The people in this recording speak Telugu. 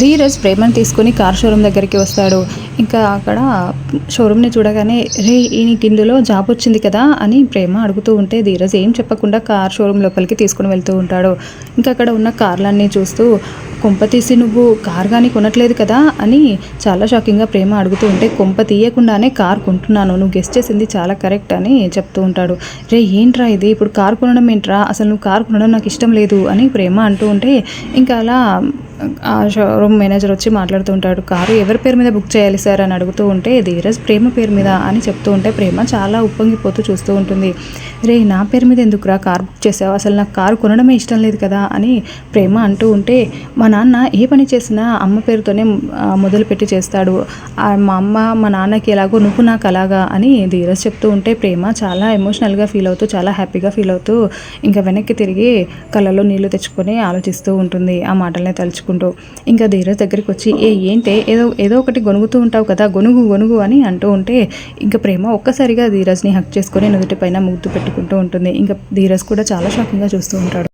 ధీరజ్ ప్రేమను తీసుకొని కార్ షోరూమ్ దగ్గరికి వస్తాడు. ఇంకా అక్కడ షోరూమ్ని చూడగానే రే ఈయనకి ఇందులో జాబ్ వచ్చింది కదా అని ప్రేమ అడుగుతూ ఉంటే ధీరజ్ ఏం చెప్పకుండా కార్ షోరూమ్ లోపలికి తీసుకుని వెళ్తూ ఉంటాడు. ఇంకా అక్కడ ఉన్న కార్లన్నీ చూస్తూ కొంప తీసి నువ్వు కార్ కానీ కొనట్లేదు కదా అని చాలా షాకింగ్గా ప్రేమ అడుగుతూ ఉంటే కొంప తీయకుండానే కార్ కొంటున్నాను, నువ్వు గెస్ట్ చేసింది చాలా కరెక్ట్ అని చెప్తూ ఉంటాడు. రే ఏంట్రా ఇది, ఇప్పుడు కార్ కొనడం ఏంట్రా, అసలు నువ్వు కార్ కొనడం నాకు ఇష్టం లేదు అని ప్రేమ అంటూ ఉంటే ఇంకా అలా ఆ షోరూమ్ మేనేజర్ వచ్చి మాట్లాడుతూ ఉంటాడు. కారు ఎవరి పేరు మీద బుక్ చేయాలి సార్ అని అడుగుతూ ఉంటే ధీరజ్ ప్రేమ పేరు మీద అని చెప్తూ ఉంటే ప్రేమ చాలా ఉప్పొంగిపోతూ చూస్తూ ఉంటుంది. రే నా పేరు మీద ఎందుకురా కార్ బుక్ చేసావు, అసలు నాకు కారు కొనడమే ఇష్టం లేదు కదా అని ప్రేమ అంటూ ఉంటే మా నాన్న ఏ పని చేసినా అమ్మ పేరుతోనే మొదలుపెట్టి చేస్తాడు, మా అమ్మ మా నాన్నకి ఎలాగో నువ్వు నాకు అలాగా అని ధీరజ్ చెప్తూ ఉంటే ప్రేమ చాలా ఎమోషనల్గా ఫీల్ అవుతూ చాలా హ్యాపీగా ఫీల్ అవుతూ ఇంకా వెనక్కి తిరిగి కళ్ళలో నీళ్లు తెచ్చుకొని ఆలోచిస్తూ ఉంటుంది ఆ మాటలనే తలుచుకుంటూ. ఇంకా ధీరజ్ దగ్గరికి వచ్చి ఏంటే ఏదో ఒకటి గొనుగుతూ ఉంటావు కదా, గొనుగు అని అంటూ ఉంటే ఇంకా ప్రేమ ఒక్కసారిగా ధీరజ్ని హక్ చేసుకొని నుదుటి పైన ముద్దు పెట్టుకుంటూ ఉంటుంది. ఇంకా ధీరజ్ కూడా చాలా షాకింగ్గా చూస్తూ ఉంటాడు.